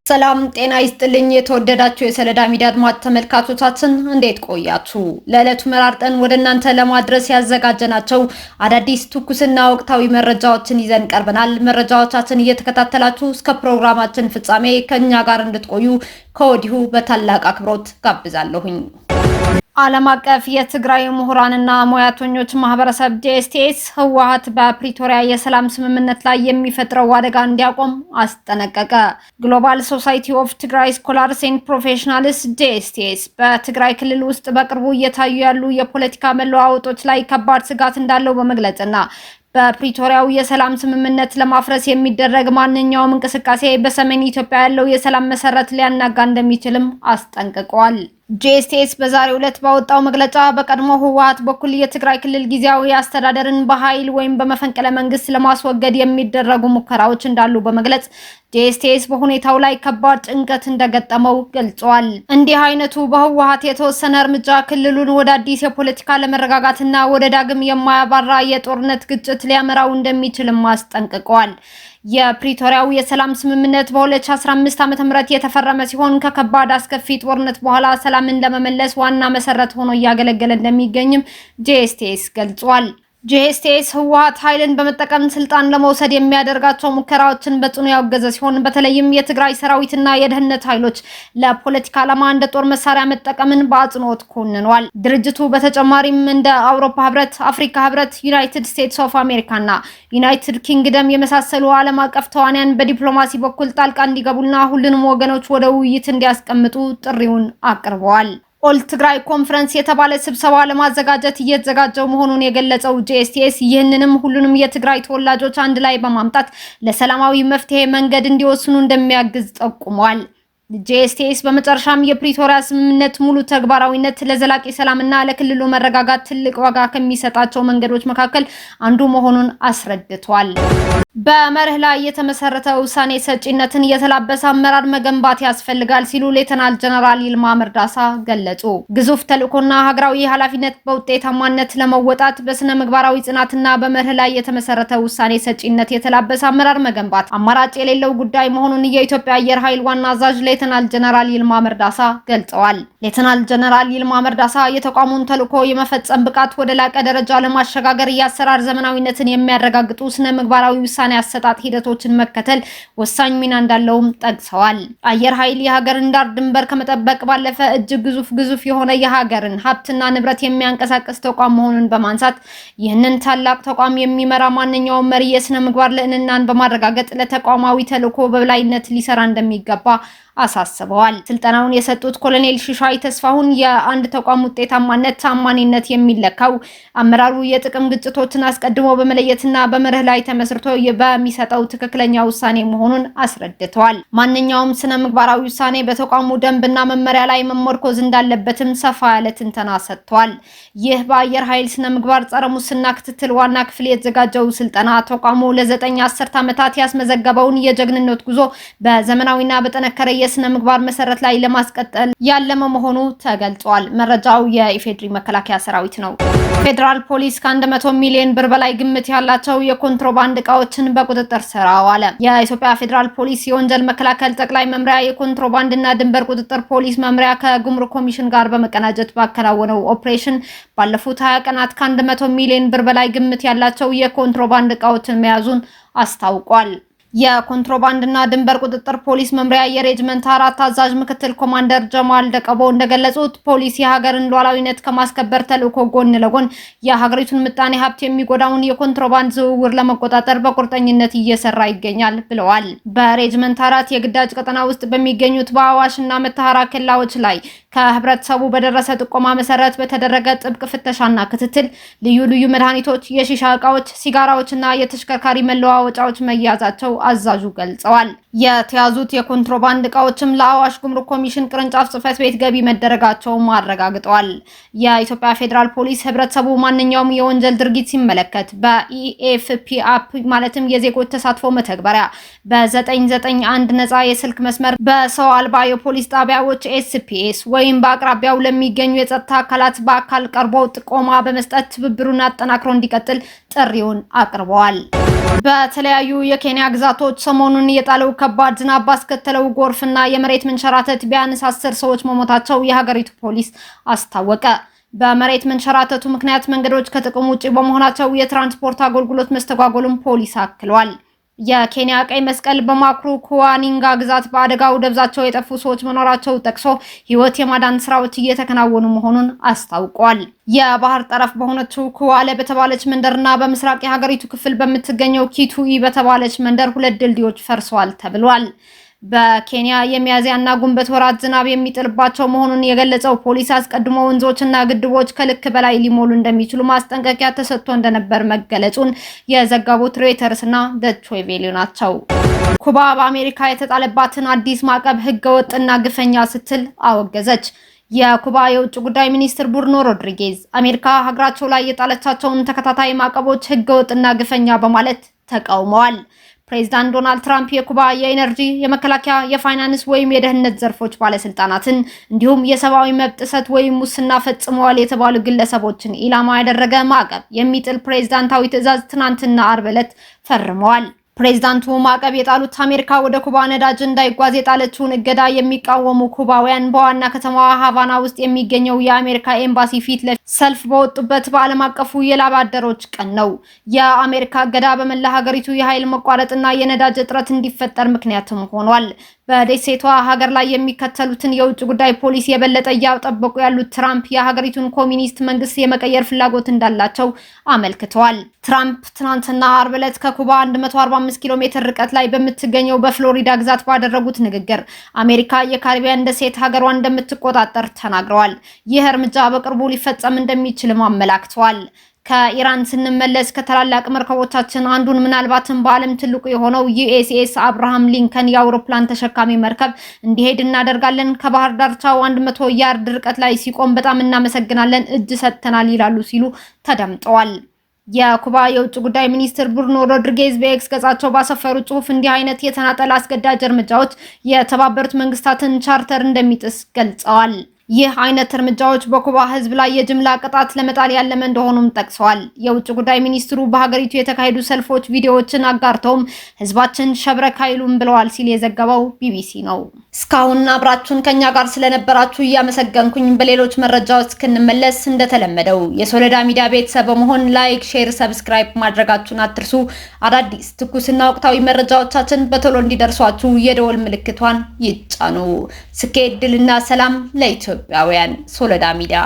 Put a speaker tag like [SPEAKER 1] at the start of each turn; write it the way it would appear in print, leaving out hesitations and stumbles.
[SPEAKER 1] ሰላም ጤና ይስጥልኝ። የተወደዳችሁ የሰለዳ ሚዲያ አድማጭ ተመልካቾቻችን እንዴት ቆያችሁ? ለዕለቱ መራርጠን ወደ እናንተ ለማድረስ ያዘጋጀናቸው አዳዲስ ትኩስና ወቅታዊ መረጃዎችን ይዘን ቀርበናል። መረጃዎቻችን እየተከታተላችሁ እስከ ፕሮግራማችን ፍጻሜ ከኛ ጋር እንድትቆዩ ከወዲሁ በታላቅ አክብሮት ጋብዛለሁኝ። ዓለም አቀፍ የትግራይ ምሁራንና ሙያተኞች ማህበረሰብ ጄኤስቲኤስ ህወሓት በፕሪቶሪያ የሰላም ስምምነት ላይ የሚፈጥረው አደጋ እንዲያቆም አስጠነቀቀ። ግሎባል ሶሳይቲ ኦፍ ትግራይ ስኮላርስ ኤንድ ፕሮፌሽናልስ ጄኤስቲኤስ በትግራይ ክልል ውስጥ በቅርቡ እየታዩ ያሉ የፖለቲካ መለዋወጦች ላይ ከባድ ስጋት እንዳለው በመግለጽና በፕሪቶሪያው የሰላም ስምምነት ለማፍረስ የሚደረግ ማንኛውም እንቅስቃሴ በሰሜን ኢትዮጵያ ያለው የሰላም መሰረት ሊያናጋ እንደሚችልም አስጠንቅቀዋል። ጄኤስቲኤስ በዛሬው ዕለት ባወጣው መግለጫ በቀድሞ ህወሓት በኩል የትግራይ ክልል ጊዜያዊ አስተዳደርን በኃይል ወይም በመፈንቅለ መንግስት ለማስወገድ የሚደረጉ ሙከራዎች እንዳሉ በመግለጽ ጄኤስቲኤስ በሁኔታው ላይ ከባድ ጭንቀት እንደገጠመው ገልጿል። እንዲህ አይነቱ በህወሓት የተወሰነ እርምጃ ክልሉን ወደ አዲስ የፖለቲካ ለመረጋጋትና ወደ ዳግም የማያባራ የጦርነት ግጭት ሊያመራው እንደሚችልም አስጠንቅቀዋል። የፕሪቶሪያው የሰላም ስምምነት በ2015 ዓ.ም የተፈረመ ሲሆን ከከባድ አስከፊ ጦርነት በኋላ ሰላምን ለመመለስ ዋና መሰረት ሆኖ እያገለገለ እንደሚገኝም ጄኤስቲኤስ ገልጿል። ጄኤስቲኤስ ህወሓት ኃይልን በመጠቀም ስልጣን ለመውሰድ የሚያደርጋቸው ሙከራዎችን በጽኑ ያወገዘ ሲሆን በተለይም የትግራይ ሰራዊትና የደህንነት ኃይሎች ለፖለቲካ ዓላማ እንደ ጦር መሳሪያ መጠቀምን በአጽንኦት ኮንኗል። ድርጅቱ በተጨማሪም እንደ አውሮፓ ህብረት፣ አፍሪካ ህብረት፣ ዩናይትድ ስቴትስ ኦፍ አሜሪካና ዩናይትድ ኪንግደም የመሳሰሉ ዓለም አቀፍ ተዋንያን በዲፕሎማሲ በኩል ጣልቃ እንዲገቡና ሁሉንም ወገኖች ወደ ውይይት እንዲያስቀምጡ ጥሪውን አቅርበዋል። ኦል ትግራይ ኮንፈረንስ የተባለ ስብሰባ ለማዘጋጀት እየተዘጋጀው መሆኑን የገለጸው ጄኤስቲኤስ ይህንንም ሁሉንም የትግራይ ተወላጆች አንድ ላይ በማምጣት ለሰላማዊ መፍትሄ መንገድ እንዲወስኑ እንደሚያግዝ ጠቁሟል። ጄኤስቲኤስ በመጨረሻም የፕሪቶሪያ ስምምነት ሙሉ ተግባራዊነት ለዘላቂ ሰላምና ለክልሉ መረጋጋት ትልቅ ዋጋ ከሚሰጣቸው መንገዶች መካከል አንዱ መሆኑን አስረድቷል። በመርህ ላይ የተመሰረተ ውሳኔ ሰጪነትን የተላበሰ አመራር መገንባት ያስፈልጋል ሲሉ ሌተናል ጀነራል ይልማ መርዳሳ ገለጹ። ግዙፍ ተልዕኮና ሀገራዊ ኃላፊነት በውጤታማነት ለመወጣት በስነ ምግባራዊ ጽናትና በመርህ ላይ የተመሰረተ ውሳኔ ሰጪነት የተላበሰ አመራር መገንባት አማራጭ የሌለው ጉዳይ መሆኑን የኢትዮጵያ አየር ኃይል ዋና አዛዥ ሌተናል ጀነራል ይልማ መርዳሳ ገልጸዋል። ሌተናል ጀነራል ይልማ መርዳሳ የተቋሙን ተልዕኮ የመፈጸም ብቃት ወደ ላቀ ደረጃ ለማሸጋገር የአሰራር ዘመናዊነትን የሚያረጋግጡ ስነ ምግባራዊ ውሳኔ አሰጣጥ ሂደቶችን መከተል ወሳኝ ሚና እንዳለውም ጠቅሰዋል። አየር ኃይል የሀገርን ዳር ድንበር ከመጠበቅ ባለፈ እጅግ ግዙፍ የሆነ የሀገርን ሀብትና ንብረት የሚያንቀሳቅስ ተቋም መሆኑን በማንሳት ይህንን ታላቅ ተቋም የሚመራ ማንኛውም መሪ የስነ ምግባር ልዕልናን በማረጋገጥ ለተቋማዊ ተልዕኮ በበላይነት ሊሰራ እንደሚገባ አሳስበዋል። ስልጠናውን የሰጡት ኮሎኔል ሽሻይ ተስፋሁን የአንድ ተቋም ውጤታማነት ታማኒነት የሚለካው አመራሩ የጥቅም ግጭቶችን አስቀድሞ በመለየትና በመርህ ላይ ተመስርቶ በሚሰጠው ትክክለኛ ውሳኔ መሆኑን አስረድተዋል። ማንኛውም ስነ ምግባራዊ ውሳኔ በተቋሙ ደንብና መመሪያ ላይ መመርኮዝ እንዳለበትም ሰፋ ያለ ትንተና ሰጥተዋል። ይህ በአየር ኃይል ስነ ምግባር ጸረ ሙስና ክትትል ዋና ክፍል የተዘጋጀው ስልጠና ተቋሙ ለ9 ዓመታት ያስመዘገበውን የጀግንነት ጉዞ በዘመናዊና በጠነከረ የስነ ምግባር መሰረት ላይ ለማስቀጠል ያለመ መሆኑ ተገልጿል። መረጃው የኢፌድሪ መከላከያ ሰራዊት ነው። ፌደራል ፖሊስ ከ100 ሚሊዮን ብር በላይ ግምት ያላቸው የኮንትሮባንድ እቃዎችን በቁጥጥር ስር አዋለ። የኢትዮጵያ ፌደራል ፖሊስ የወንጀል መከላከል ጠቅላይ መምሪያ የኮንትሮባንድና ድንበር ቁጥጥር ፖሊስ መምሪያ ከጉምሩክ ኮሚሽን ጋር በመቀናጀት ባከናወነው ኦፕሬሽን ባለፉት 20 ቀናት ከ100 ሚሊዮን ብር በላይ ግምት ያላቸው የኮንትሮባንድ እቃዎችን መያዙን አስታውቋል። የኮንትሮባንድና ድንበር ቁጥጥር ፖሊስ መምሪያ የሬጅመንት 4 አዛዥ ምክትል ኮማንደር ጀማል ደቀቦ እንደገለጹት ፖሊስ የሀገርን ሉዓላዊነት ከማስከበር ተልዕኮ ጎን ለጎን የሀገሪቱን ምጣኔ ሀብት የሚጎዳውን የኮንትሮባንድ ዝውውር ለመቆጣጠር በቁርጠኝነት እየሰራ ይገኛል ብለዋል። በሬጅመንት 4 የግዳጅ ቀጠና ውስጥ በሚገኙት በአዋሽና መተሐራ ኬላዎች ላይ ከህብረተሰቡ በደረሰ ጥቆማ መሰረት በተደረገ ጥብቅ ፍተሻና ክትትል ልዩ ልዩ መድኃኒቶች፣ የሺሻ እቃዎች፣ ሲጋራዎችና የተሽከርካሪ መለዋወጫዎች መያዛቸው አዛዡ ገልጸዋል። የተያዙት የኮንትሮባንድ እቃዎችም ለአዋሽ ጉምሩክ ኮሚሽን ቅርንጫፍ ጽህፈት ቤት ገቢ መደረጋቸውን አረጋግጠዋል። የኢትዮጵያ ፌዴራል ፖሊስ ህብረተሰቡ ማንኛውም የወንጀል ድርጊት ሲመለከት በኢኤፍፒ አፕ ማለትም የዜጎች ተሳትፎ መተግበሪያ፣ በ991 ነፃ የስልክ መስመር፣ በሰው አልባ የፖሊስ ጣቢያዎች ኤስፒኤስ ወይም በአቅራቢያው ለሚገኙ የጸጥታ አካላት በአካል ቀርቦ ጥቆማ በመስጠት ትብብሩን አጠናክሮ እንዲቀጥል ጥሪውን አቅርበዋል። በተለያዩ የኬንያ ግዛት ወጣቶች ሰሞኑን የጣለው ከባድ ዝናብ ባስከተለው ጎርፍና የመሬት መንሸራተት ቢያንስ 10 ሰዎች መሞታቸው የሀገሪቱ ፖሊስ አስታወቀ። በመሬት መንሸራተቱ ምክንያት መንገዶች ከጥቅም ውጪ በመሆናቸው የትራንስፖርት አገልግሎት መስተጓጎሉን ፖሊስ አክሏል። የኬንያ ቀይ መስቀል በማክሩ ኩዋኒንጋ ግዛት በአደጋው ደብዛቸው የጠፉ ሰዎች መኖራቸው ጠቅሶ ሕይወት የማዳን ስራዎች እየተከናወኑ መሆኑን አስታውቋል። የባህር ጠረፍ በሆነችው ኩዋለ በተባለች መንደርና በምስራቅ የሀገሪቱ ክፍል በምትገኘው ኪቱኢ በተባለች መንደር 2 ድልድዮች ፈርሰዋል ተብሏል። በኬንያ የሚያዝያና ግንቦት ወራት ዝናብ የሚጥልባቸው መሆኑን የገለጸው ፖሊስ አስቀድሞ ወንዞችና ግድቦች ከልክ በላይ ሊሞሉ እንደሚችሉ ማስጠንቀቂያ ተሰጥቶ እንደነበር መገለጹን የዘገቡት ሮይተርስና ዶይቼ ቬለ ናቸው። ኩባ በአሜሪካ የተጣለባትን አዲስ ማዕቀብ ህገወጥና ግፈኛ ስትል አወገዘች። የኩባ የውጭ ጉዳይ ሚኒስትር ብሩኖ ሮድሪጌዝ አሜሪካ ሀገራቸው ላይ የጣለቻቸውን ተከታታይ ማዕቀቦች ህገወጥና ግፈኛ በማለት ተቃውመዋል። ፕሬዝዳንት ዶናልድ ትራምፕ የኩባ የኢነርጂ፣ የመከላከያ፣ የፋይናንስ ወይም የደህንነት ዘርፎች ባለስልጣናትን እንዲሁም የሰብአዊ መብት ጥሰት ወይም ሙስና ፈጽመዋል የተባሉ ግለሰቦችን ኢላማ ያደረገ ማዕቀብ የሚጥል ፕሬዝዳንታዊ ትዕዛዝ ትናንትና አርብ ዕለት ፈርመዋል። ፕሬዝዳንቱ ማዕቀብ የጣሉት አሜሪካ ወደ ኩባ ነዳጅ እንዳይጓዝ የጣለችውን እገዳ የሚቃወሙ ኩባውያን በዋና ከተማዋ ሃቫና ውስጥ የሚገኘው የአሜሪካ ኤምባሲ ፊት ለፊት ሰልፍ በወጡበት በዓለም አቀፉ የላብ አደሮች ቀን ነው። የአሜሪካ እገዳ በመላ ሀገሪቱ የኃይል መቋረጥና የነዳጅ እጥረት እንዲፈጠር ምክንያትም ሆኗል። በደሴቷ ሀገር ላይ የሚከተሉትን የውጭ ጉዳይ ፖሊሲ የበለጠ እያጠበቁ ያሉት ትራምፕ የሀገሪቱን ኮሚኒስት መንግስት የመቀየር ፍላጎት እንዳላቸው አመልክተዋል። ትራምፕ ትናንትና አርብ ዕለት ከኩባ 145 ኪሎ ሜትር ርቀት ላይ በምትገኘው በፍሎሪዳ ግዛት ባደረጉት ንግግር አሜሪካ የካሪቢያን ደሴት ሀገሯን እንደምትቆጣጠር ተናግረዋል። ይህ እርምጃ በቅርቡ ሊፈጸም እንደሚችልም አመላክተዋል። ከኢራን ስንመለስ ከታላላቅ መርከቦቻችን አንዱን ምናልባትም በዓለም ትልቁ የሆነው ዩኤስኤስ አብርሃም ሊንከን የአውሮፕላን ተሸካሚ መርከብ እንዲሄድ እናደርጋለን። ከባህር ዳርቻው 100 ያርድ ርቀት ላይ ሲቆም በጣም እናመሰግናለን፣ እጅ ሰጥተናል ይላሉ ሲሉ ተደምጠዋል። የኩባ የውጭ ጉዳይ ሚኒስትር ብሩኖ ሮድሪጌዝ በኤክስ ገጻቸው ባሰፈሩ ጽሑፍ እንዲህ አይነት የተናጠል አስገዳጅ እርምጃዎች የተባበሩት መንግስታትን ቻርተር እንደሚጥስ ገልጸዋል። ይህ አይነት እርምጃዎች በኩባ ህዝብ ላይ የጅምላ ቅጣት ለመጣል ያለመ እንደሆኑም ጠቅሰዋል። የውጭ ጉዳይ ሚኒስትሩ በሀገሪቱ የተካሄዱ ሰልፎች ቪዲዮዎችን አጋርተውም ህዝባችን ሸብረክ አይሉም ብለዋል ሲል የዘገበው ቢቢሲ ነው። እስካሁን አብራችሁን ከኛ ጋር ስለነበራችሁ እያመሰገንኩኝ በሌሎች መረጃዎች እስክንመለስ እንደተለመደው የሶለዳ ሚዲያ ቤተሰብ በመሆን ላይክ፣ ሼር፣ ሰብስክራይብ ማድረጋችሁን አትርሱ። አዳዲስ ትኩስና ወቅታዊ መረጃዎቻችን በቶሎ እንዲደርሷችሁ የደወል ምልክቷን ይጫኑ። ስኬት፣ ድልና ሰላም ለኢትዮጵያውያን። ሶለዳ ሚዲያ